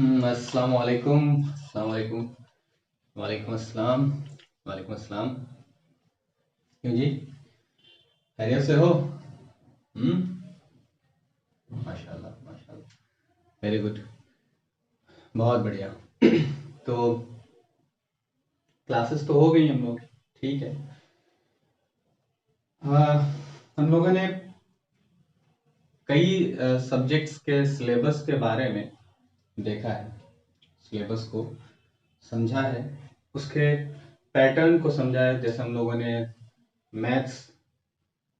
अस्सलाम वालेकुम। अस्सलाम वालेकुम। वालेकुम अस्सलाम। वालेकुम अस्सलाम। क्यों जी, खैरियत से हो? माशाल्लाह माशाल्लाह, वेरी गुड, बहुत बढ़िया। तो क्लासेस तो हो गई हम लोग, ठीक है। हाँ, हम लोगों ने कई सब्जेक्ट्स के सिलेबस के बारे में देखा है, सिलेबस को समझा है, उसके पैटर्न को समझा है। जैसे हम लोगों ने मैथ्स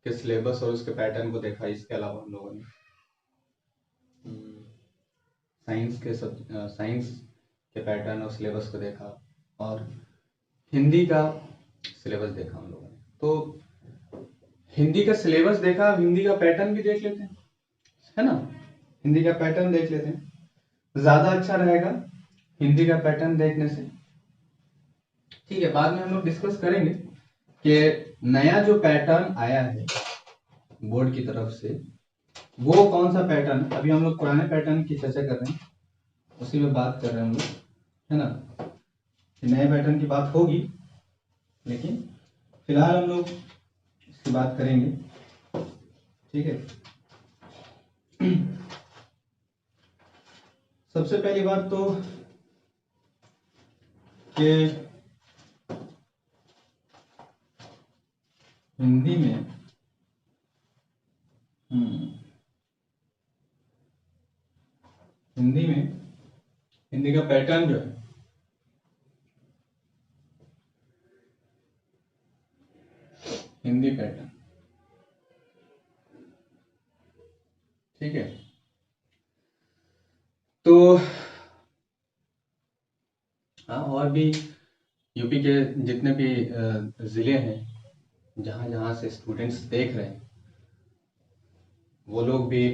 के सिलेबस और उसके पैटर्न को देखा। इसके अलावा हम लोगों ने साइंस के पैटर्न और सिलेबस को देखा, और हिंदी का सिलेबस देखा हम लोगों ने। तो हिंदी का सिलेबस देखा, हिंदी का पैटर्न भी देख लेते हैं, है ना। हिंदी का पैटर्न देख लेते हैं, ज्यादा अच्छा रहेगा हिंदी का पैटर्न देखने से। ठीक है, बाद में हम लोग डिस्कस करेंगे कि नया जो पैटर्न आया है बोर्ड की तरफ से वो कौन सा पैटर्न। अभी हम लोग पुराने पैटर्न की चर्चा कर रहे हैं, उसी में बात कर रहे हैं हम लोग, है ना। नए पैटर्न की बात होगी, लेकिन फिलहाल हम लोग इसकी बात करेंगे, ठीक है। सबसे पहली बात तो कि हिंदी में हिंदी का पैटर्न जो है, हिंदी पैटर्न, ठीक है। तो हाँ, और भी यूपी के जितने भी जिले हैं जहाँ जहाँ से स्टूडेंट्स देख रहे हैं, वो लोग भी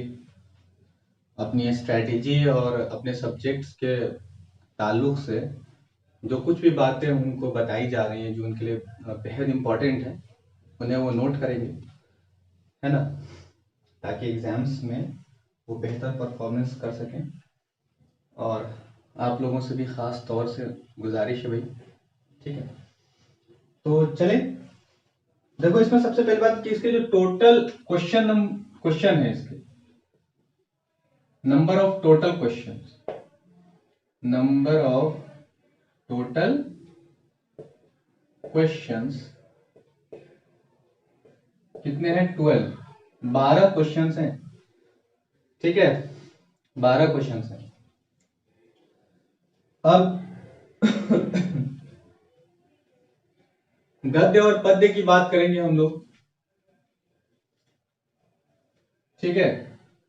अपनी स्ट्रैटेजी और अपने सब्जेक्ट्स के ताल्लुक से जो कुछ भी बातें उनको बताई जा रही हैं, जो उनके लिए बेहद इम्पोर्टेंट है, उन्हें वो नोट करेंगे, है ना, ताकि एग्जाम्स में वो बेहतर परफॉर्मेंस कर सकें। और आप लोगों से भी ख़ास तौर से गुजारिश है भाई, ठीक है। तो चले, देखो इसमें सबसे पहली बात कि इसके जो टोटल क्वेश्चन है, इसके नंबर ऑफ टोटल क्वेश्चंस कितने हैं? 12 क्वेश्चंस हैं, ठीक है। 12 क्वेश्चंस हैं। अब गद्य और पद्य की बात करेंगे हम लोग, ठीक है।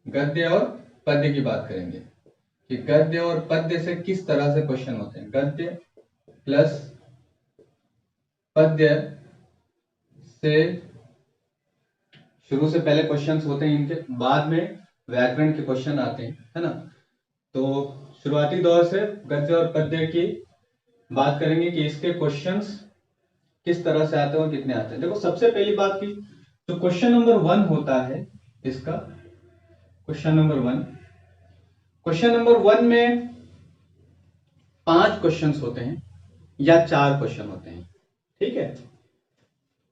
गद्य और पद्य की बात करेंगे कि गद्य और पद्य से किस तरह से क्वेश्चन होते हैं। गद्य प्लस पद्य से शुरू से पहले क्वेश्चंस होते हैं इनके, बाद में व्याकरण के क्वेश्चन आते हैं, है ना। तो शुरुआती दौर से गद्य और पद्य की बात करेंगे कि इसके क्वेश्चंस किस तरह से आते हैं और कितने आते हैं। देखो सबसे पहली बात की जो क्वेश्चन नंबर 1 होता है इसका, क्वेश्चन नंबर 1 में 5 क्वेश्चंस होते हैं या 4 क्वेश्चन होते हैं, ठीक है।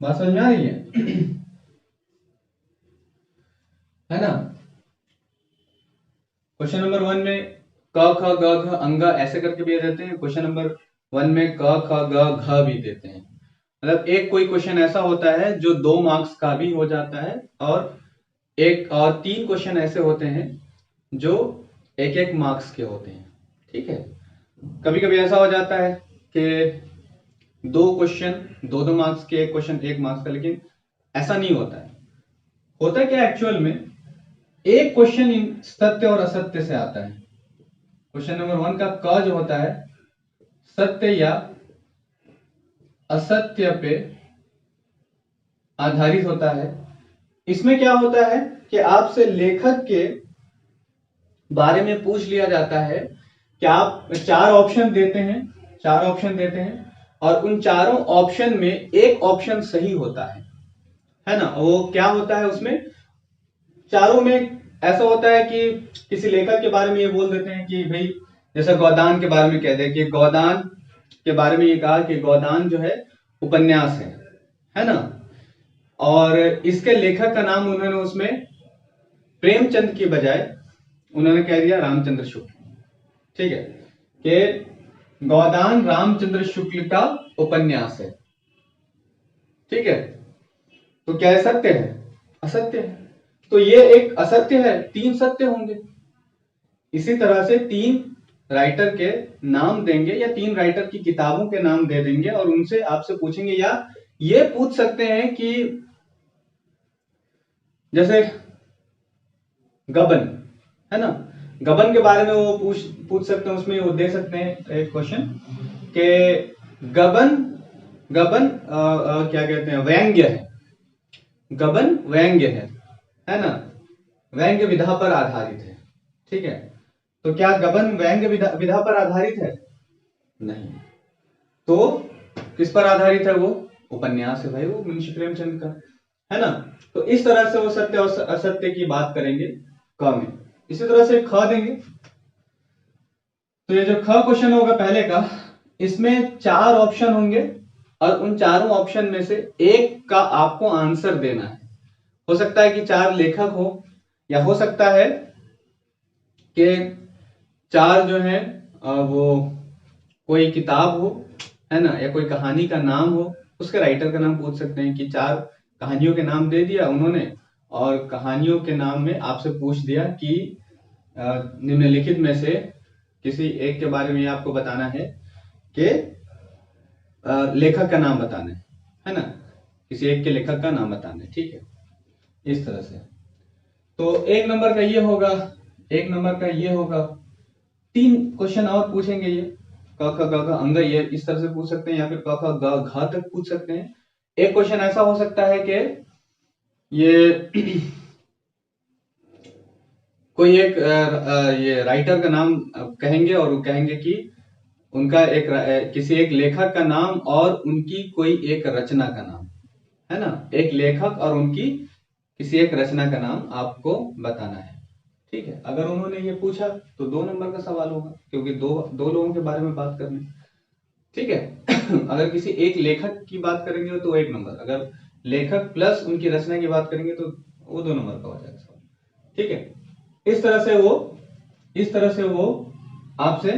बात समझ में आ रही है? है ना। क्वेश्चन नंबर 1 में क ख ग घ अंगा ऐसे करके भी देते हैं। क्वेश्चन नंबर 1 में क ख ग घ भी देते हैं। मतलब एक कोई क्वेश्चन ऐसा होता है जो 2 मार्क्स का भी हो जाता है, और एक और 3 क्वेश्चन ऐसे होते हैं जो 1-1 मार्क्स के होते हैं, ठीक है। कभी कभी ऐसा हो जाता है कि 2 क्वेश्चन 2-2 मार्क्स के, एक क्वेश्चन 1 मार्क्स का, लेकिन ऐसा नहीं होता है। होता है क्या एक्चुअल में, एक क्वेश्चन सत्य और असत्य से आता है। क्वेश्चन नंबर 1 का क जो होता है सत्य या असत्य पे आधारित होता है। इसमें क्या होता है कि आपसे लेखक के बारे में पूछ लिया जाता है कि आप 4 ऑप्शन देते हैं, और उन चारों ऑप्शन में एक ऑप्शन सही होता है ना। वो क्या होता है उसमें, चारों में ऐसा होता है कि किसी लेखक के बारे में ये बोल देते हैं कि भाई जैसे गोदान के बारे में कह दे कि गोदान के बारे में ये कहा कि गोदान जो है उपन्यास है ना, और इसके लेखक का नाम उन्होंने उसमें प्रेमचंद की बजाय उन्होंने कह दिया रामचंद्र शुक्ल। ठीक है, कि गोदान रामचंद्र शुक्ल का उपन्यास है। ठीक है, तो क्या है, सत्य है? असत्य है। तो ये एक असत्य है, 3 सत्य होंगे। इसी तरह से 3 राइटर के नाम देंगे या 3 राइटर की किताबों के नाम दे देंगे और उनसे आपसे पूछेंगे, या ये पूछ सकते हैं कि जैसे गबन है ना, गबन के बारे में वो पूछ सकते हैं, उसमें वो दे सकते हैं एक क्वेश्चन कि गबन गबन क्या कहते हैं, व्यंग्य है। गबन व्यंग्य है ना, व्यंग्य विधा पर आधारित है। ठीक है, तो क्या गबन व्यंग्य विधा पर आधारित है? नहीं। तो किस पर आधारित है? वो उपन्यास है भाई, वो मुंशी प्रेमचंद का, है ना। तो इस तरह से वो सत्य और असत्य की बात करेंगे क में। इसी तरह से ख देंगे। तो ये जो ख क्वेश्चन होगा पहले का, इसमें 4 ऑप्शन होंगे और उन चारों ऑप्शन में से एक का आपको आंसर देना है। हो सकता है कि 4 लेखक हो, या हो सकता है कि 4 जो है वो कोई किताब हो, है ना, या कोई कहानी का नाम हो, उसके राइटर का नाम पूछ सकते हैं कि 4 कहानियों के नाम दे दिया उन्होंने, और कहानियों के नाम में आपसे पूछ दिया कि निम्नलिखित में से किसी एक के बारे में आपको बताना है कि लेखक का नाम बताना है ना, किसी एक के लेखक का नाम बताना है। ठीक है, इस तरह से। तो 1 नंबर का ये होगा, 1 नंबर का ये होगा। 3 क्वेश्चन और पूछेंगे, ये क ख ग घ अंग, ये इस तरह से पूछ सकते हैं, या फिर क ख ग घ तक पूछ सकते हैं। एक क्वेश्चन ऐसा हो सकता है कि ये कोई एक ये राइटर का नाम कहेंगे और वो कहेंगे कि उनका किसी एक लेखक का नाम और उनकी कोई एक रचना का नाम, है ना, एक लेखक और उनकी किसी एक रचना का नाम आपको बताना है। ठीक है, अगर उन्होंने ये पूछा तो 2 नंबर का सवाल होगा, क्योंकि दो लोगों के बारे में बात करनी। ठीक है अगर किसी एक लेखक की बात करेंगे तो 1 नंबर, अगर लेखक प्लस उनकी रचना की बात करेंगे तो वो 2 नंबर का हो जाएगा सवाल। ठीक है, इस तरह से वो आपसे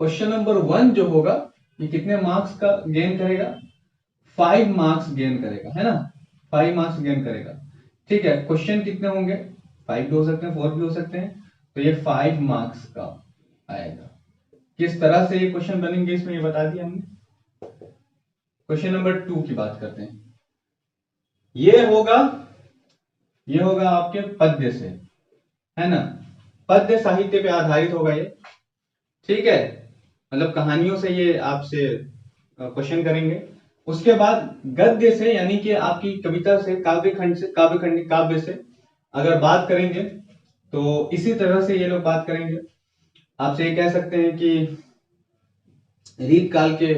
क्वेश्चन नंबर 1 जो होगा, ये कितने मार्क्स का गेन करेगा? 5 मार्क्स गेन करेगा, है ना, 5 मार्क्स गेन करेगा। ठीक है, क्वेश्चन कितने होंगे? 5 भी हो सकते हैं, 4 भी हो सकते हैं, तो ये 5 मार्क्स का आएगा। किस तरह से ये क्वेश्चन बनेंगे इसमें ये बता दिया हमने। क्वेश्चन नंबर 2 की बात करते हैं। ये होगा आपके पद्य से, है ना, पद्य साहित्य पे आधारित होगा ये। ठीक है, मतलब कहानियों से ये आपसे क्वेश्चन करेंगे। उसके बाद गद्य से, यानी कि आपकी कविता से, काव्य से अगर बात करेंगे तो इसी तरह से ये लोग बात करेंगे। आपसे ये कह सकते हैं कि रीत काल के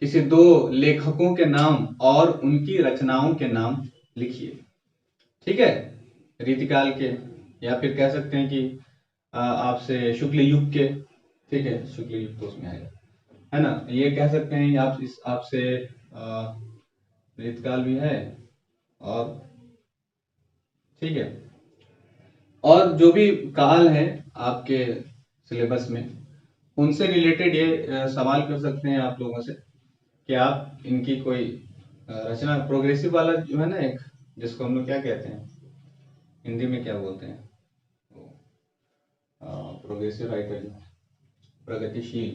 किसी 2 लेखकों के नाम और उनकी रचनाओं के नाम लिखिए। ठीक है, रीतिकाल के, या फिर कह सकते हैं कि आपसे शुक्ल युग के। ठीक है, शुक्ल युग तो उसमें आएगा, है ना, ये कह सकते हैं आपसे रीतकाल भी है, और ठीक है, और जो भी काल है आपके सिलेबस में, उनसे रिलेटेड ये सवाल कर सकते हैं आप लोगों से कि आप इनकी कोई रचना, प्रोग्रेसिव वाला जो है ना, एक जिसको हम लोग क्या कहते हैं, हिंदी में क्या बोलते हैं, प्रोग्रेसिव राइटर, प्रगतिशील।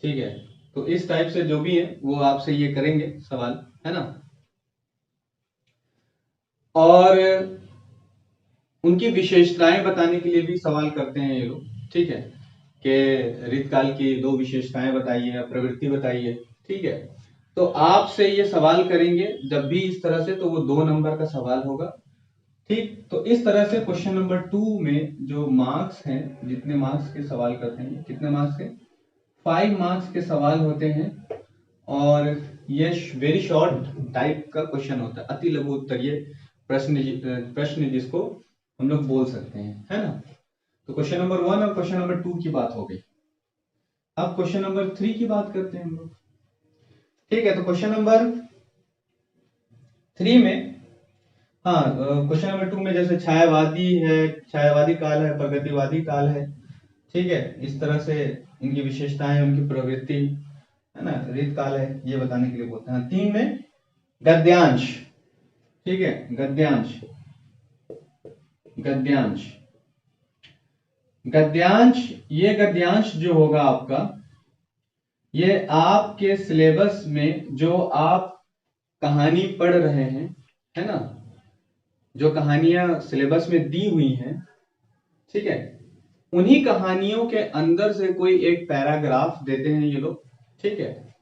ठीक है, तो इस टाइप से जो भी है वो आपसे ये करेंगे सवाल, है ना, और उनकी विशेषताएं बताने के लिए भी सवाल करते हैं ये लोग। ठीक है, कि ऋतकाल की 2 विशेषताएं बताइए या प्रवृत्ति बताइए। ठीक है, तो आपसे ये सवाल करेंगे जब भी इस तरह से, तो वो 2 नंबर का सवाल होगा। ठीक, तो इस तरह से क्वेश्चन नंबर 2 में जो मार्क्स हैं, जितने मार्क्स के सवाल करते हैं, कितने मार्क्स के? 5 मार्क्स के सवाल होते हैं, और ये वेरी शॉर्ट टाइप का क्वेश्चन होता है, अति लघु उत्तरीय प्रश्न जिसको हम लोग बोल सकते हैं, है ना। तो क्वेश्चन नंबर 1 और क्वेश्चन नंबर 2 की बात हो गई। अब क्वेश्चन नंबर 3 की बात करते हैं हम लोग। ठीक है, तो क्वेश्चन नंबर 3 में, हाँ, क्वेश्चन नंबर 2 में जैसे छायावादी है, छायावादी काल है, प्रगतिवादी काल है, ठीक है, इस तरह से इनकी विशेषताएं, उनकी प्रवृत्ति है ना, रीत काल है, ये बताने के लिए बोलते हैं। 3 में गद्यांश, ठीक है, गद्यांश, गद्यांश, गद्यांश, ये गद्यांश जो होगा आपका, ये आपके सिलेबस में जो आप कहानी पढ़ रहे हैं, है ना, जो कहानियां सिलेबस में दी हुई हैं, ठीक है, उन्हीं कहानियों के अंदर से कोई एक पैराग्राफ देते हैं ये लोग, ठीक है,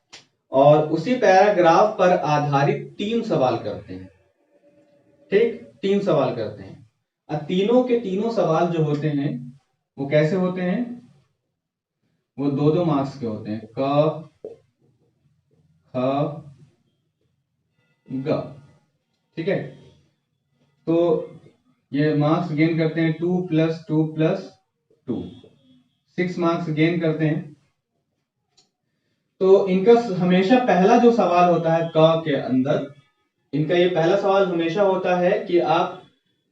और उसी पैराग्राफ पर आधारित 3 सवाल करते हैं। ठीक, 3 सवाल करते हैं, और तीनों के तीनों सवाल जो होते हैं वो कैसे होते हैं, वो 2-2 मार्क्स के होते हैं, क ख ग, ठीक है। तो ये मार्क्स गेन करते हैं 2 + 2 + 2, 6 मार्क्स गेन करते हैं। तो इनका हमेशा पहला जो सवाल होता है क के अंदर, इनका ये पहला सवाल हमेशा होता है कि आप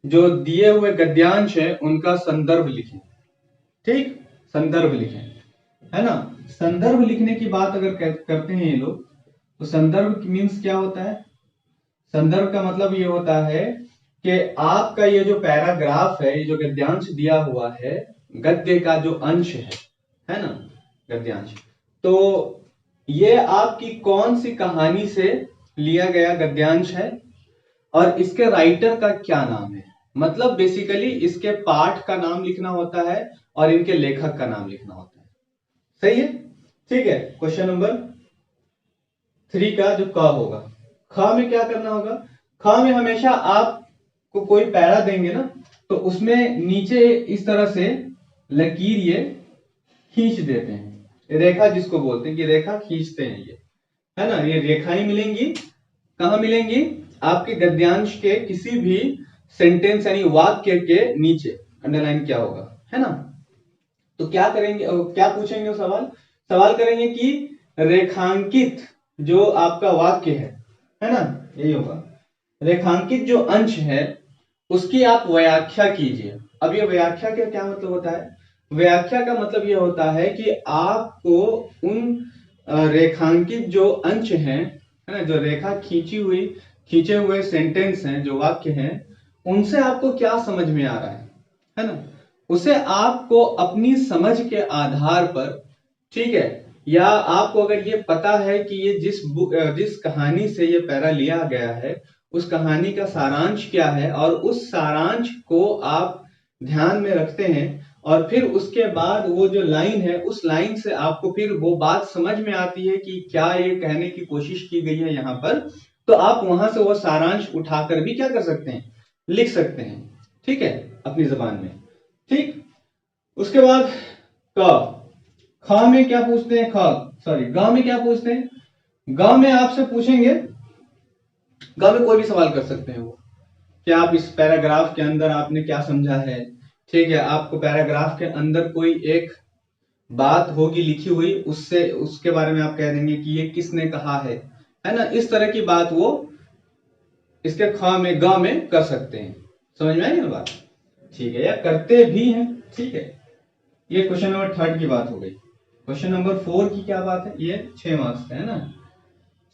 जो दिए हुए गद्यांश है उनका संदर्भ लिखें। ठीक, संदर्भ लिखें, है ना। संदर्भ लिखने की बात अगर करते हैं ये लोग, तो संदर्भ मीन्स क्या होता है? संदर्भ का मतलब ये होता है कि आपका ये जो पैराग्राफ है, ये जो गद्यांश दिया हुआ है, गद्य का जो अंश है ना, गद्यांश, तो ये आपकी कौन सी कहानी से लिया गया गद्यांश है और इसके राइटर का क्या नाम है। मतलब बेसिकली इसके पाठ का नाम लिखना होता है और इनके लेखक का नाम लिखना होता है। सही है, ठीक है। क्वेश्चन नंबर 3 का जो क होगा, ख में क्या करना होगा? ख में हमेशा आपको कोई पैरा देंगे ना, तो उसमें नीचे इस तरह से लकीर ये खींच देते हैं, रेखा जिसको बोलते हैं कि रेखा खींचते हैं ये, है ना। ये रेखाएं मिलेंगी, कहां मिलेंगी? आपके गद्यांश के किसी भी सेंटेंस यानी वाक्य के नीचे अंडरलाइन क्या होगा, है ना। तो क्या करेंगे, क्या पूछेंगे सवाल करेंगे कि रेखांकित जो आपका वाक्य है ना, यही होगा, रेखांकित जो अंश है उसकी आप व्याख्या कीजिए। अब ये व्याख्या का क्या मतलब होता है? व्याख्या का मतलब ये होता है कि आपको उन रेखांकित जो अंश हैं, है ना, जो रेखा खींचे हुए सेंटेंस हैं, जो वाक्य हैं, उनसे आपको क्या समझ में आ रहा है ना, उसे आपको अपनी समझ के आधार पर, ठीक है, या आपको अगर ये पता है कि ये जिस कहानी से ये पैरा लिया गया है उस कहानी का सारांश क्या है, और उस सारांश को आप ध्यान में रखते हैं, और फिर उसके बाद वो जो लाइन है उस लाइन से आपको फिर वो बात समझ में आती है कि क्या ये कहने की कोशिश की गई है यहाँ पर, तो आप वहां से वो सारांश उठाकर भी क्या कर सकते हैं, लिख सकते हैं, ठीक है, अपनी जबान में। ठीक, उसके बाद ख में क्या पूछते हैं? ग में क्या पूछते हैं? ग में आपसे पूछेंगे, ग में कोई भी सवाल कर सकते हैं वो, कि आप इस पैराग्राफ के अंदर आपने क्या समझा है, ठीक है, आपको पैराग्राफ के अंदर कोई एक बात होगी लिखी हुई, उसके बारे में आप कह देंगे कि ये किसने कहा है ना, इस तरह की बात वो इसके ख में ग में कर सकते हैं। समझ में आई ना बात? ठीक है, या करते भी हैं, ठीक है। ये क्वेश्चन नंबर 3 की बात हो गई। क्वेश्चन नंबर 4 की क्या बात है? ये 6 मार्क्स का है ना,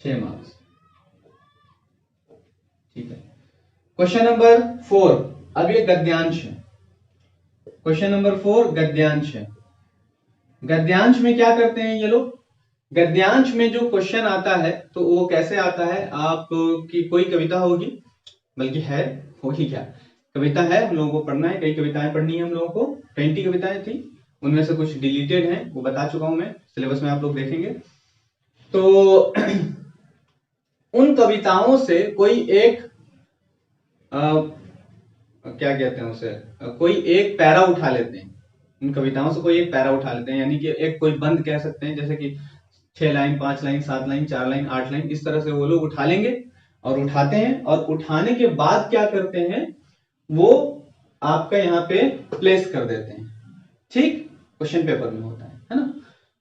6 मार्क्स, ठीक है। क्वेश्चन नंबर 4, अब ये गद्यांश है। क्वेश्चन नंबर 4 गद्यांश है। गद्यांश में क्या करते हैं ये लोग? गद्यांश में जो क्वेश्चन आता है तो वो कैसे आता है? आपकी कोई कविता होगी, बल्कि है, होगी क्या, कविता है, हम लोगों को पढ़ना है, कई कविताएं पढ़नी है हम लोगों को, 20 कविताएं थी, उनमें से कुछ डिलीटेड हैं, वो बता चुका हूं मैं, सिलेबस में आप लोग देखेंगे। तो उन कविताओं से कोई एक क्या कहते हैं उसे, कोई एक पैरा उठा लेते हैं, उन कविताओं से कोई एक पैरा उठा लेते हैं, यानी कि एक कोई बंद कह सकते हैं, जैसे कि 6 line, 5 line, 7 line, 4 line, 8 line, इस तरह से वो लोग उठा लेंगे, और उठाते हैं, और उठाने के बाद क्या करते हैं, वो आपका यहाँ पे प्लेस कर देते हैं, ठीक, क्वेश्चन पेपर में होता है ना।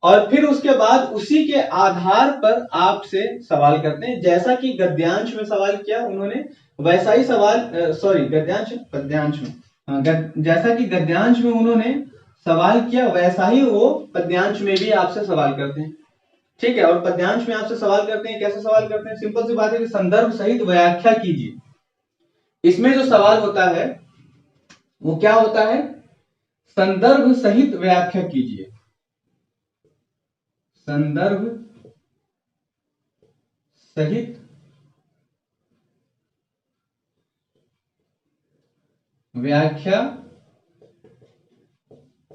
और फिर उसके बाद उसी के आधार पर आपसे सवाल करते हैं, जैसा कि गद्यांश में सवाल किया उन्होंने वैसा ही सवाल, सॉरी गद्यांश पद्यांश में, जैसा कि गद्यांश में उन्होंने सवाल किया वैसा ही वो पद्यांश में भी आपसे सवाल करते हैं। ठीक है, और पद्यांश में आपसे सवाल करते हैं, कैसे सवाल करते हैं, सिंपल सी बात है कि संदर्भ सहित व्याख्या कीजिए। इसमें जो सवाल होता है वो क्या होता है, संदर्भ सहित व्याख्या कीजिए। संदर्भ सहित व्याख्या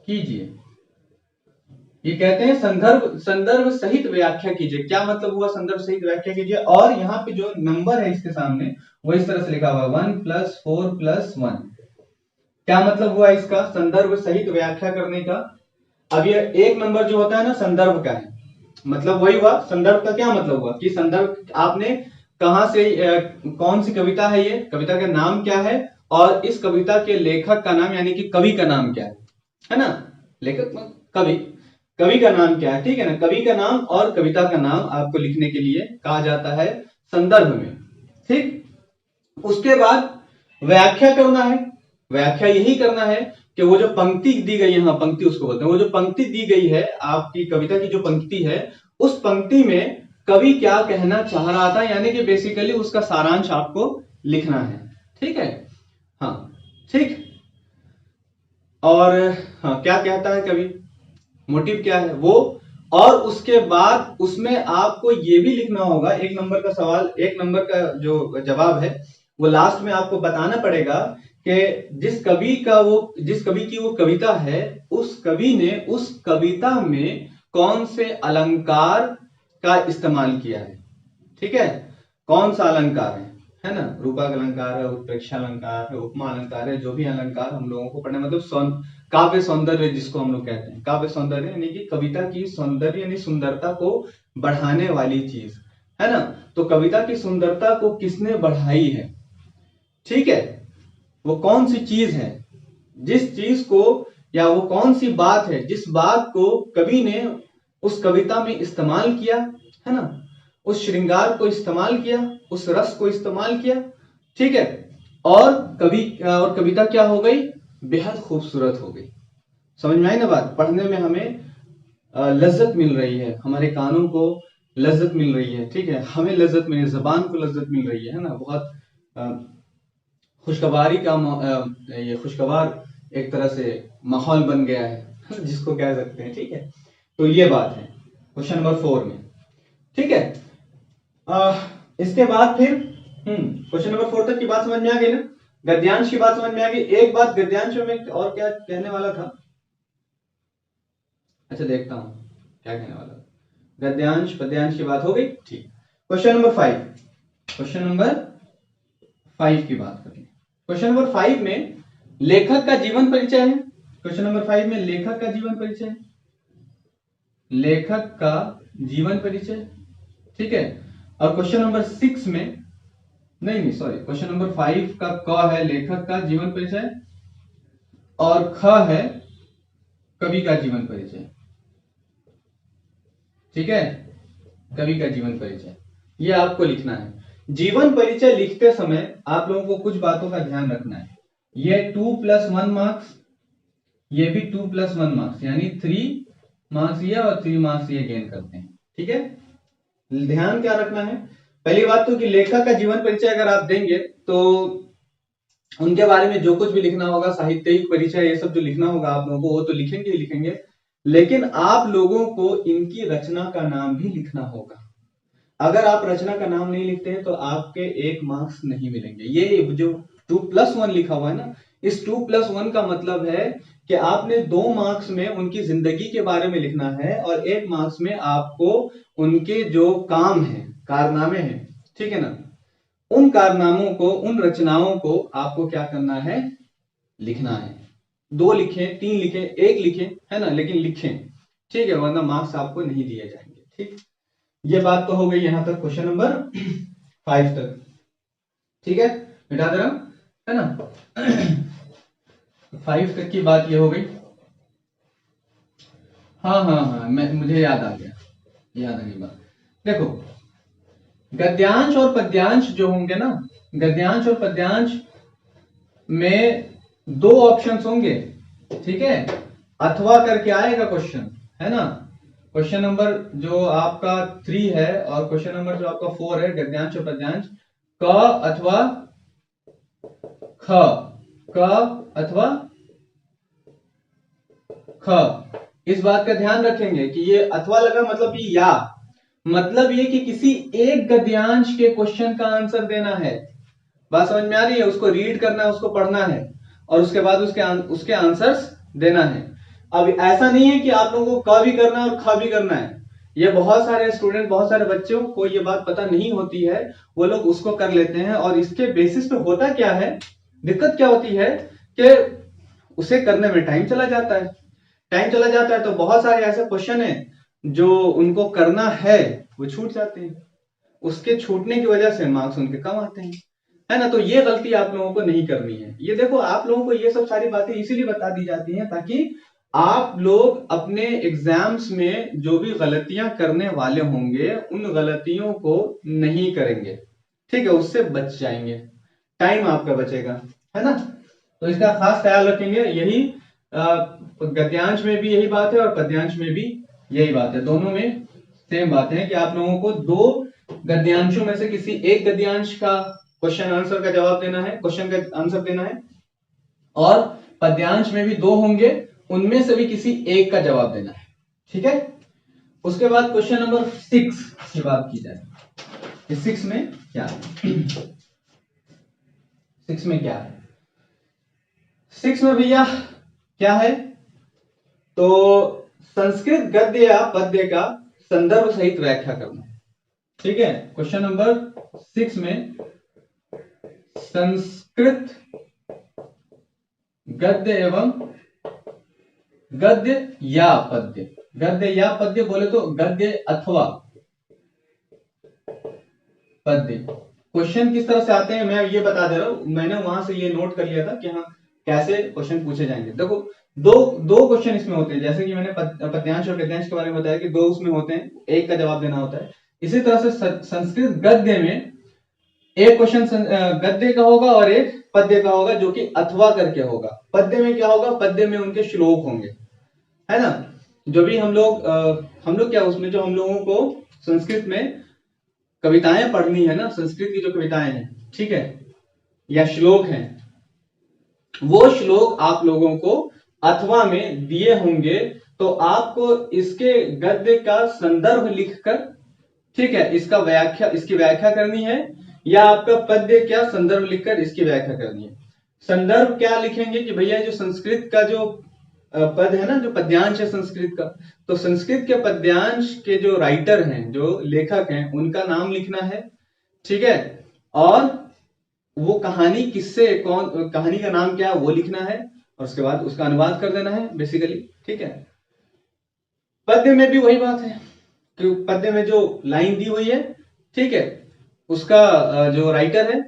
कीजिए। ये कहते हैं संदर्भ सहित व्याख्या कीजिए। क्या मतलब हुआ संदर्भ सहित व्याख्या कीजिए? और यहाँ पे जो नंबर है इसके सामने वो इस तरह से लिखा हुआ है 1+4+1। क्या मतलब हुआ इसका संदर्भ सहित व्याख्या करने का? अब ये एक नंबर जो होता है ना संदर्भ का है, मतलब वही हुआ संदर्भ का। क्या मतलब हुआ कि संदर्भ आपने कहां से, कौन सी कविता है, ये कविता का नाम क्या है और इस कविता के लेखक का नाम यानी कि कवि का नाम क्या है ना, लेखक कवि, कवि का नाम क्या है, ठीक है ना। कवि का नाम और कविता का नाम आपको लिखने के लिए कहा जाता है संदर्भ में। ठीक, उसके बाद व्याख्या करना है। व्याख्या यही करना है कि वो जो पंक्ति दी गई है, हाँ पंक्ति उसको बोलते हैं, वो जो पंक्ति दी गई है आपकी कविता की जो पंक्ति है, उस पंक्ति में कवि क्या कहना चाह रहा था, यानी कि बेसिकली उसका सारांश आपको लिखना है। ठीक है, हाँ ठीक। और हाँ क्या कहता है कवि, मोटिव क्या है वो, और उसके बाद उसमें आपको ये भी लिखना होगा, एक नंबर का सवाल, एक नंबर का जो जवाब है वो लास्ट में आपको बताना पड़ेगा कि जिस कवि की वो कविता है, उस कवि ने उस कविता में कौन से अलंकार का इस्तेमाल किया है। ठीक है, कौन सा अलंकार है ना, रूपक अलंकार है, उत्प्रेक्षा अलंकार है, उपमा अलंकार है, जो भी अलंकार हम लोगों को पढ़ना, मतलब काव्य सौंदर्य जिसको हम लोग कहते हैं, काव्य सौंदर्य यानी कि कविता की सौंदर्य यानी सुंदरता को बढ़ाने वाली चीज है ना। तो कविता की सुंदरता को किसने बढ़ाई है, ठीक है, वो कौन सी चीज है, जिस चीज को, या वो कौन सी बात है जिस बात को कवि ने उस कविता में इस्तेमाल किया है ना, उस श्रृंगार को इस्तेमाल किया, उस रस को इस्तेमाल किया। ठीक है, और कविता क्या हो गई, बेहद खूबसूरत हो गई। समझ में आई ना बात, पढ़ने में हमें लज्जत मिल रही है, हमारे कानों को लज्जत मिल रही है, ठीक है, हमें लज्जत मिल रही है, जबान को लज्जत मिल रही है ना, बहुत खुशगवारी का ये खुशगवार एक तरह से माहौल बन गया है जिसको कह सकते हैं। ठीक है, तो ये बात है क्वेश्चन नंबर 4 में। ठीक है, इसके बाद फिर क्वेश्चन नंबर 4 तक की बात समझ में आ गई ना, गद्यांश की बात समझ में आ गई। एक बात गद्यांश में और क्या कहने वाला था, अच्छा देखता हूं क्या कहने वाला, गद्यांश पद्यांश की बात हो गई। ठीक, क्वेश्चन नंबर 5, क्वेश्चन नंबर 5 की बात करें। क्वेश्चन नंबर 5 में लेखक का जीवन परिचय है। क्वेश्चन नंबर 5 में लेखक का जीवन परिचय, लेखक का जीवन परिचय, ठीक है। और क्वेश्चन नंबर 6 में, नहीं सॉरी, क्वेश्चन नंबर 5 का क है लेखक का जीवन परिचय और ख है कवि का जीवन परिचय। ठीक है, कवि का जीवन परिचय ये आपको लिखना है। जीवन परिचय लिखते समय आप लोगों को कुछ बातों का ध्यान रखना है। ये 2+1 मार्क्स, ये भी 2+1 मार्क्स, यानी 3 मार्क्स ये और 3 मार्क्स ये गेन करते हैं। ठीक है, ध्यान क्या रखना है, पहली बात तो कि लेखक का जीवन परिचय अगर आप देंगे तो उनके बारे में जो कुछ भी लिखना होगा, साहित्यिक परिचय, ये सब जो लिखना होगा आप लोगों को, वो तो लिखेंगे ही लिखेंगे, लेकिन आप लोगों को इनकी रचना का नाम भी लिखना होगा। अगर आप रचना का नाम नहीं लिखते हैं तो आपके 1 मार्क्स नहीं मिलेंगे। ये जो 2+1 लिखा हुआ है ना, इस 2+1 का मतलब है कि आपने 2 मार्क्स में उनकी जिंदगी के बारे में लिखना है और 1 मार्क्स में आपको उनके जो काम है, कारनामे हैं, ठीक है ना, उन कारनामों को, उन रचनाओं को आपको क्या करना है, लिखना है। 2 लिखें, 3 लिखें, 1 लिखें, है ना, लेकिन लिखें, ठीक है, वरना मार्क्स आपको नहीं दिए जाएंगे। ठीक, ये बात तो हो गई यहां तक, क्वेश्चन नंबर 5 तक। ठीक है, मिटा दे रहा है ना 5 तक की बात ये हो गई। हाँ हाँ हाँ, मुझे याद आ गया, याद आ गई बात। देखो, गद्यांश और पद्यांश जो होंगे ना, गद्यांश और पद्यांश में दो ऑप्शंस होंगे, ठीक है। अथवा करके आएगा क्वेश्चन, है ना। क्वेश्चन नंबर जो आपका 3 है और क्वेश्चन नंबर जो आपका 4 है, गद्यांश और पद्यांश, क अथवा ख, क अथवा ख। इस बात का ध्यान रखेंगे कि ये अथवा लगा मतलब कि या, मतलब ये कि किसी एक गद्यांश के क्वेश्चन का आंसर देना है। बात समझ में आ रही है? उसको रीड करना है, उसको पढ़ना है और उसके बाद उसके आंसर्स देना है। अब ऐसा नहीं है कि आप लोगों को क भी करना है और ख भी करना है। ये बहुत सारे स्टूडेंट, बहुत सारे बच्चों को ये बात पता नहीं होती है, वो लोग उसको कर लेते हैं। और इसके बेसिस पे होता क्या है, दिक्कत क्या होती है कि उसे करने में टाइम चला जाता है। टाइम चला जाता है तो बहुत सारे ऐसे क्वेश्चन है जो उनको करना है वो छूट जाते हैं। उसके छूटने की वजह से मार्क्स उनके कम आते हैं, है ना। तो ये गलती आप लोगों को नहीं करनी है। ये देखो, आप लोगों को ये सब सारी बातें इसीलिए बता दी जाती हैं ताकि आप लोग अपने एग्जाम्स में जो भी गलतियां करने वाले होंगे उन गलतियों को नहीं करेंगे, ठीक है, उससे बच जाएंगे, टाइम आपका बचेगा, है ना। तो इसका खास ख्याल रखेंगे। यही गद्यांश में भी यही बात है और पद्यांश में भी यही बात है, दोनों में सेम बात है कि आप लोगों को दो गद्यांशों में से किसी एक गद्यांश का क्वेश्चन आंसर का जवाब देना है, क्वेश्चन का आंसर देना है, और पद्यांश में भी दो होंगे, उनमें से भी किसी एक का जवाब देना है, ठीक है। उसके बाद क्वेश्चन नंबर 6 की बात की जाए। 6 में क्या है? 6 में क्या है? 6 में भैया क्या है, तो संस्कृत गद्य या पद्य का संदर्भ सहित व्याख्या करना, ठीक है। क्वेश्चन नंबर 6 में संस्कृत गद्य एवं गद्य या पद्य, गद्य या पद्य बोले तो गद्य अथवा पद्य। क्वेश्चन किस तरह से आते हैं मैं ये बता दे रहा हूं, मैंने वहां से ये नोट कर लिया था कि हाँ कैसे क्वेश्चन पूछे जाएंगे। देखो, दो दो क्वेश्चन इसमें होते हैं, जैसे कि मैंने पद्यांश और गद्यांश के बारे में बताया कि दो उसमें होते हैं, एक का जवाब देना होता है। इसी तरह से संस्कृत गद्य में एक क्वेश्चन गद्य का होगा और एक पद्य का होगा, जो कि अथवा करके होगा। पद्य में क्या होगा, पद्य में उनके श्लोक होंगे, है ना। जो भी हम लोग क्या उसमें जो हम लोगों को संस्कृत में कविताएं पढ़नी है ना, संस्कृत की जो कविताएं हैं, ठीक है, या श्लोक हैं, वो श्लोक आप लोगों को अथवा में दिए होंगे। तो आपको इसके गद्य का संदर्भ लिखकर, ठीक है, इसकी व्याख्या करनी है, या आपका पद्य क्या संदर्भ लिखकर इसकी व्याख्या करनी है। संदर्भ क्या लिखेंगे कि भैया जो संस्कृत का जो पद है ना, जो पद्यांश है संस्कृत का, तो संस्कृत के पद्यांश के जो राइटर हैं, जो लेखक हैं, उनका नाम लिखना है, ठीक है। और वो कहानी किससे, कौन कहानी का नाम क्या है वो लिखना है, और उसके बाद उसका अनुवाद कर देना है बेसिकली, ठीक है। पद्य में भी वही बात है कि पद्य में जो लाइन दी हुई है, ठीक है, उसका जो राइटर है,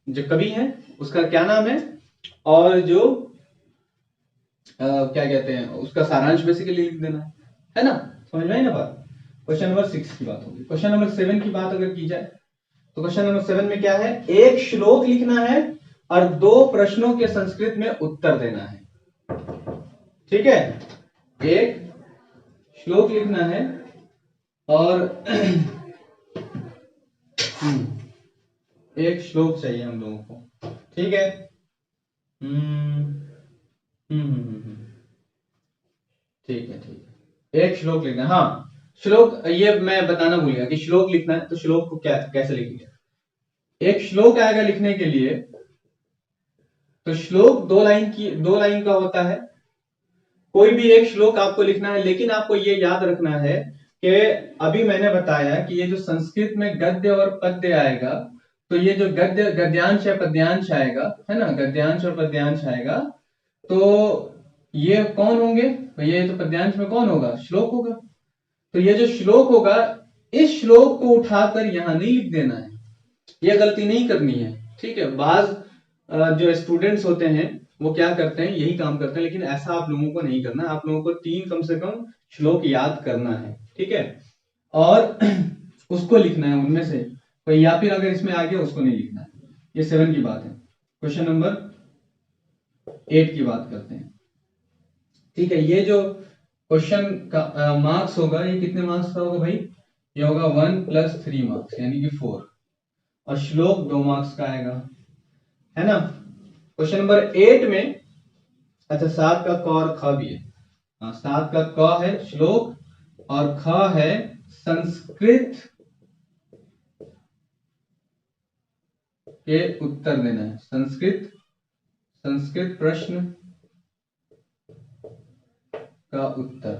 जो कवि है, उसका क्या नाम है, और जो क्या कहते हैं उसका सारांश बेसिकली लिख देना है ना। समझ में आई ना बात। क्वेश्चन नंबर 6 की बात होगी। क्वेश्चन नंबर 7 की बात अगर की जाए तो क्वेश्चन नंबर 7 में क्या है, एक श्लोक लिखना है और दो प्रश्नों के संस्कृत में उत्तर देना है, ठीक है। एक श्लोक लिखना है और एक श्लोक चाहिए हम लोगों को, ठीक है। ठीक है, ठीक है, एक श्लोक लिखना है। हाँ, श्लोक ये मैं बताना भूल गया कि श्लोक लिखना है, तो श्लोक को कैसे लिखेंगे। एक श्लोक आएगा लिखने के लिए, तो श्लोक दो लाइन का होता है। कोई भी एक श्लोक आपको लिखना है, लेकिन आपको ये याद रखना है कि अभी मैंने बताया कि ये जो संस्कृत में गद्य और पद्य आएगा, तो ये जो गद्यांश या पद्यांश आएगा, है ना, गद्यांश और पद्यांश आएगा, तो ये कौन होंगे, तो ये तो पद्यांश में कौन होगा, श्लोक होगा। तो ये जो श्लोक होगा, इस श्लोक को उठाकर यहां नहीं लिख देना है, ये गलती नहीं करनी है, ठीक है। बाज जो स्टूडेंट्स होते हैं वो क्या करते हैं, यही काम करते हैं, लेकिन ऐसा आप लोगों को नहीं करना है। आप लोगों को 3 कम से कम श्लोक याद करना है, ठीक है, और उसको लिखना है उनमें से कोई, या फिर अगर इसमें आ गया उसको नहीं लिखना है। ये 7 की बात है। क्वेश्चन नंबर 8 की बात करते हैं, ठीक है। ये जो क्वेश्चन का मार्क्स होगा, ये कितने मार्क्स का होगा भाई, ये होगा 1 + 3 मार्क्स यानी कि 4, और श्लोक 2 मार्क्स का आएगा, है ना। क्वेश्चन नंबर 8 में, अच्छा 7 का क और ख भी है, हाँ 7 का क है श्लोक और ख है संस्कृत के उत्तर देना है। संस्कृत प्रश्न का उत्तर,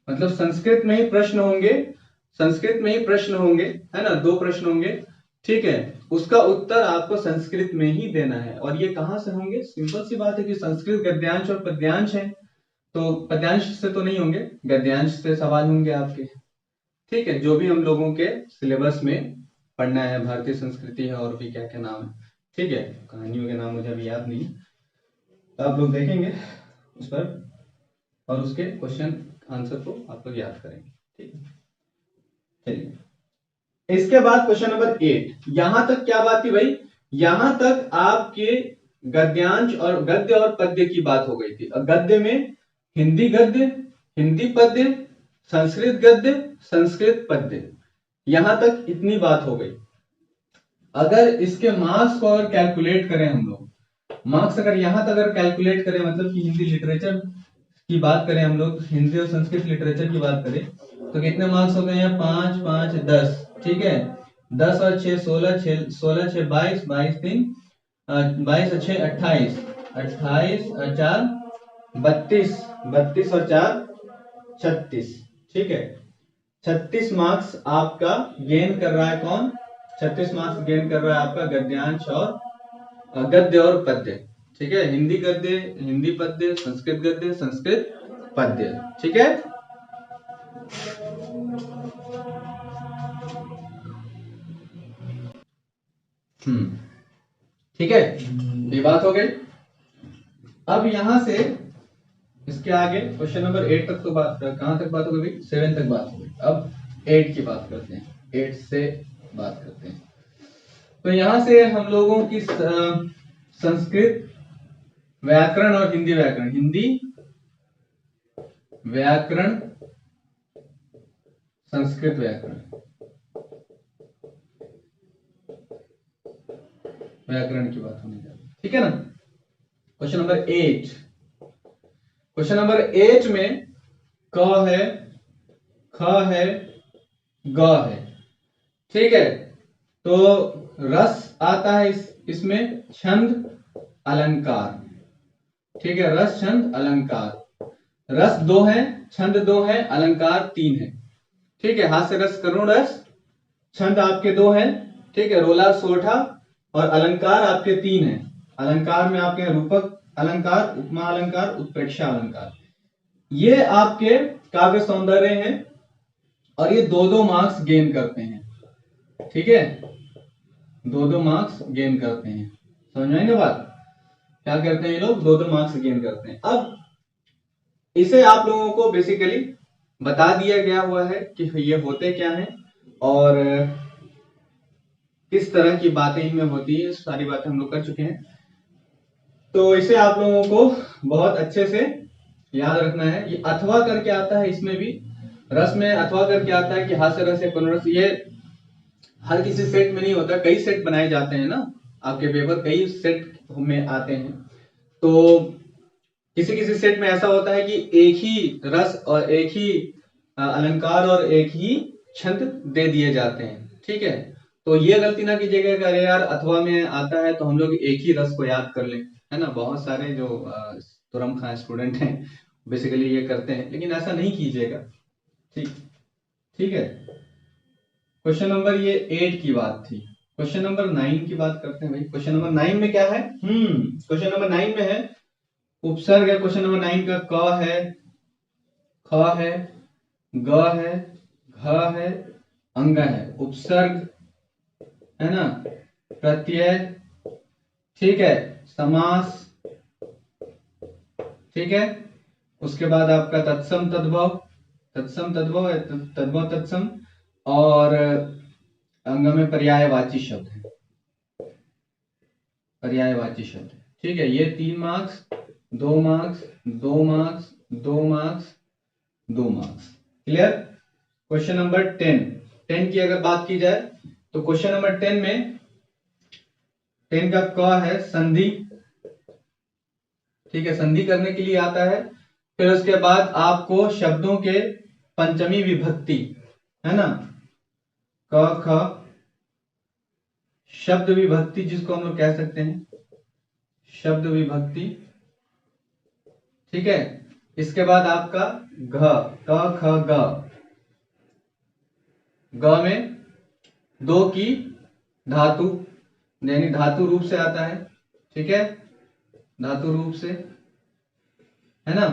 मतलब संस्कृत में ही प्रश्न होंगे, संस्कृत में ही प्रश्न होंगे, है ना, 2 प्रश्न होंगे, ठीक है। उसका उत्तर आपको संस्कृत में ही देना है। और ये कहां से होंगे, सिंपल सी बात है कि संस्कृत गद्यांश और पद्यांश है, तो पद्यांश से तो नहीं होंगे, गद्यांश से सवाल होंगे आपके, ठीक है। जो भी हम लोगों के सिलेबस में पढ़ना है, भारतीय संस्कृति है और भी क्या क्या नाम है, ठीक है, कहानियों के नाम मुझे अभी याद नहीं, तो आप लोग देखेंगे उस पर और उसके क्वेश्चन आंसर को आप लोग याद करेंगे, ठीक है। चलिए, इसके बाद क्वेश्चन नंबर 8, यहां तक क्या बात थी भाई, यहां तक आपके गद्यांश और गद्य और पद्य की बात हो गई थी। और गद्य में हिंदी गद्य, हिंदी पद्य, संस्कृत गद्य, संस्कृत पद्य, यहां तक इतनी बात हो गई। अगर इसके मार्क्स को अगर कैलकुलेट करें हम लोग, मार्क्स अगर यहां तक अगर कैलकुलेट करें, मतलब कि हिंदी लिटरेचर की बात करें हम लोग, हिंदी और संस्कृत लिटरेचर की बात करें, तो कितने मार्क्स हो गए हैं, 5 5 10, ठीक है, 10 और 6 16, 16 6 22, 22 3 22 और 6 28, 28 और 4 32, 32 और 4 36, ठीक है। 36 मार्क्स आपका गेन कर रहा है कौन, 36 मार्क्स गेन कर रहा है आपका गद्यांश और गद्य और पद्य, ठीक है। हिंदी गद्य, हिंदी पद्य, संस्कृत गद्य, संस्कृत पद्य, ठीक है। ठीक है, ये बात हो गई। अब यहां से इसके आगे क्वेश्चन नंबर 8 तक तो बात, कहां तक बात हो गई, 7 तक बात हो गई। अब 8 की बात करते हैं, 8 से बात करते हैं। तो यहां से हम लोगों की संस्कृत व्याकरण और हिंदी व्याकरण, हिंदी व्याकरण, संस्कृत व्याकरण, व्याकरण की बात होने जा रही है, ठीक है ना। क्वेश्चन नंबर 8, क्वेश्चन नंबर 8 में क है, ख है, ग है, ठीक है। तो रस आता है इसमें छंद अलंकार, ठीक है, रस छंद अलंकार, रस 2 है, छंद 2 है, अलंकार 3 है, ठीक है। हास्य रस करुण रस, छंद आपके 2 है, ठीक है, रोला सोठा, और अलंकार आपके 3 है। अलंकार में आपके रूपक अलंकार, उपमा अलंकार, उत्प्रेक्षा अलंकार, ये आपके काव्य सौंदर्य हैं, और ये 2-2 मार्क्स गेन करते हैं, ठीक है, 2-2 मार्क्स गेन करते हैं। समझ में आई ना बात, क्या करते हैं ये लोग, 2-2 मार्क्स गेन करते हैं। अब इसे आप लोगों को बेसिकली बता दिया गया हुआ है कि ये होते क्या हैं और किस तरह की बातें इनमें होती है, सारी बातें हम लोग कर चुके हैं। तो इसे आप लोगों को बहुत अच्छे से याद रखना है। ये अथवा करके आता है, इसमें भी रस में अथवा करके आता है कि हास्य रस या करुण रस, ये हर किसी सेट में नहीं होता, कई सेट बनाए जाते हैं ना, आपके पेपर कई सेट में आते हैं। तो किसी किसी सेट में ऐसा होता है कि एक ही रस और एक ही अलंकार और एक ही छंद दे दिए जाते हैं, ठीक है। तो ये गलती ना कीजिएगा कि अरे यार अथवा में आता है तो हम लोग एक ही रस को याद कर लें, है ना। बहुत सारे जो तुरम खां स्टूडेंट हैं बेसिकली ये करते हैं, लेकिन ऐसा नहीं कीजिएगा, ठीक, ठीक है। क्वेश्चन नंबर ये 8 की बात थी। क्वेश्चन नंबर 9 की बात करते हैं भाई। क्वेश्चन नंबर 9 में क्या है, क्वेश्चन नंबर 9 में है उपसर्ग है। क्वेश्चन नंबर 9 का क है, ख है, ग है, घ है, अंग है, उपसर्ग, है ना, प्रत्यय, ठीक है, समास, ठीक है। उसके बाद आपका तत्सम तद्भव, तत्सम तद्भव है, तद्भव तत्सम, और अंग में पर्यायवाची शब्द है, पर्यायवाची शब्द है। ठीक है, ये 3 marks, 2 marks, 2 marks, 2 marks, 2 marks. Clear. Question number 10 की अगर बात की जाए तो क्वेश्चन नंबर 10 में 10 का क है संधि। ठीक है, संधि करने के लिए आता है। फिर उसके बाद आपको शब्दों के पंचमी विभक्ति, है ना, क ख, शब्द विभक्ति जिसको हम लोग कह सकते हैं शब्द विभक्ति। ठीक है, इसके बाद आपका घ, क ख ग, ग में 2 की धातु, यानी धातु रूप से आता है। ठीक है, धातु रूप से, है ना।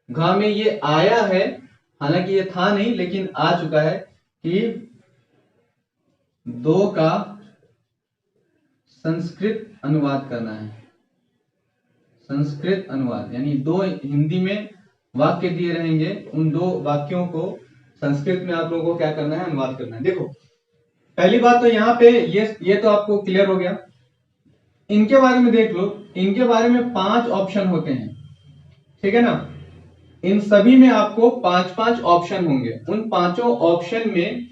घ में ये आया है, हालांकि ये था नहीं लेकिन आ चुका है कि 2 का संस्कृत अनुवाद करना है। संस्कृत अनुवाद यानी 2 हिंदी में वाक्य दिए रहेंगे, उन 2 वाक्यों को संस्कृत में आप लोगों को क्या करना है, अनुवाद करना है। देखो पहली बात तो यहाँ पे ये तो आपको क्लियर हो गया। इनके बारे में देख लो, इनके बारे में 5 ऑप्शन होते हैं। ठीक है ना, इन सभी में आपको 5-5 ऑप्शन होंगे। उन 5 ऑप्शन में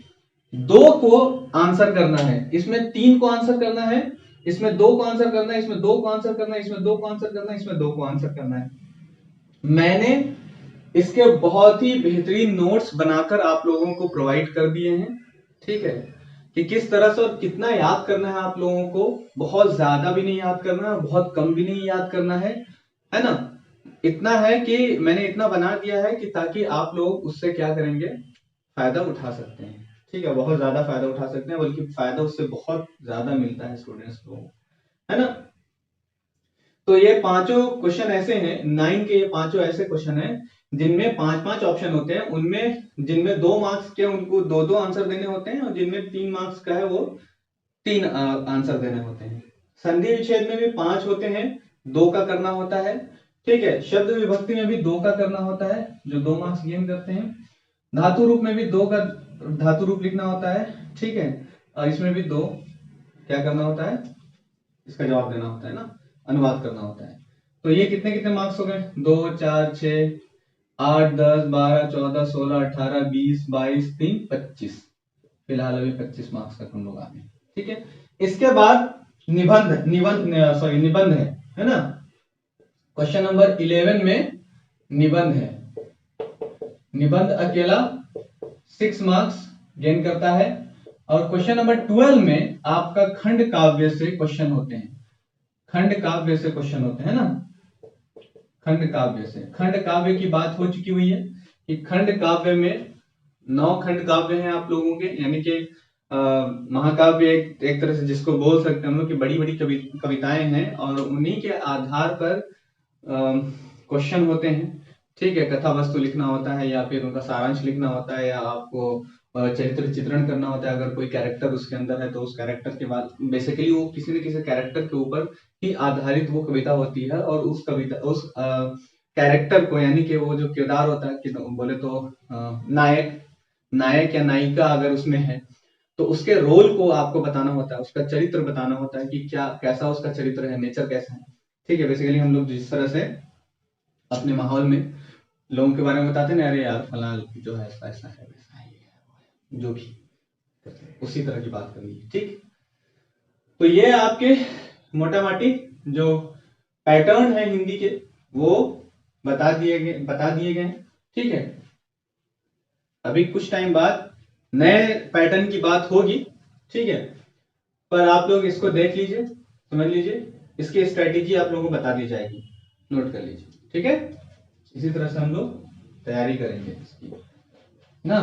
2 को आंसर करना है, इसमें 3 को आंसर करना है, इसमें 2 को आंसर करना है, इसमें 2 को आंसर करना है, इसमें 2 को आंसर करना है, इसमें 2 को आंसर करना है। मैंने इसके बहुत ही बेहतरीन नोट्स बनाकर आप लोगों को प्रोवाइड कर दिए हैं। ठीक है, कि किस तरह से और कितना याद करना है आप लोगों को। बहुत ज्यादा भी नहीं याद करना है, बहुत कम भी नहीं याद करना है ना। इतना है कि मैंने इतना बना दिया है कि ताकि आप लोग उससे क्या करेंगे, फायदा उठा सकते हैं। ठीक है, बहुत ज्यादा फायदा उठा सकते हैं, बल्कि फायदा उससे बहुत ज्यादा मिलता है स्टूडेंट्स को, है ना। तो ये 5 क्वेश्चन ऐसे हैं, 9 के ये 5 ऐसे क्वेश्चन हैं जिनमें 5-5 ऑप्शन होते हैं। उनमें जिनमें 2 मार्क्स के उनको 2-2 आंसर देने होते हैं, और जिनमें 3 मार्क्स का है वो 3 आंसर देने होते हैं। संधि विच्छेद में भी 5 होते हैं, 2 का करना होता है। ठीक है, शब्द विभक्ति में भी 2 का करना होता है, जो 2 मार्क्स गेन करते हैं। धातु रूप में भी 2 का धातु रूप लिखना होता है। ठीक है, और इसमें भी 2 क्या करना होता है, इसका जवाब देना होता है ना, अनुवाद करना होता है। तो ये कितने कितने मार्क्स हो गए, 2 4 6 8 10 12 14 16 18 20 22 3 25। फिलहाल अभी 25 मार्क्स तक हम लोग आ गए। ठीक है, इसके बाद निबंध है ना। क्वेश्चन नंबर 11 में निबंध है। निबंध अकेला 6 मार्क्स गेन करता है। और क्वेश्चन नंबर 12 में आपका खंड काव्य से क्वेश्चन होते हैं। खंड काव्य से क्वेश्चन होते हैं ना, खंड काव्य से। खंड काव्य की बात हो चुकी हुई है कि खंड काव्य में 9 खंड काव्य हैं आप लोगों के, यानी कि महाकाव्य एक तरह से जिसको बोल सकते हैं हम लोग की बड़ी बड़ी कविताएं हैं, और उन्हीं के आधार पर क्वेश्चन होते हैं। ठीक है, कथा वस्तु लिखना होता है, या फिर उनका सारांश लिखना होता है, या आपको चरित्र चित्रण करना होता है। अगर कोई कैरेक्टर उसके अंदर है तो उस कैरेक्टर के बाद बेसिकली वो किसी न किसी कैरेक्टर के ऊपर ही आधारित वो कविता होती है, और उस कविता उस कैरेक्टर को, यानी कि वो जो किरदार होता है कि बोले तो नायक या नायिका अगर उसमें है तो उसके रोल को आपको बताना होता है, उसका चरित्र बताना होता है कि क्या कैसा उसका चरित्र है, नेचर कैसा है। ठीक है, बेसिकली हम लोग जिस तरह से अपने माहौल में लोगों के बारे में बताते ना, अरे यार फलां जो है ऐसा ऐसा है, वैसा है, जो भी उसी तरह की बात करनी है। ठीक, तो ये आपके मोटा माटी जो पैटर्न है हिंदी के वो बता दिए गए। ठीक है, अभी कुछ टाइम बाद नए पैटर्न की बात होगी। ठीक है, पर आप लोग इसको देख लीजिए, समझ लीजिए, इसकी स्ट्रेटेजी आप लोगों को बता दी जाएगी, नोट कर लीजिए। ठीक है, इसी तरह से हम लोग तैयारी करेंगे इसकी ना।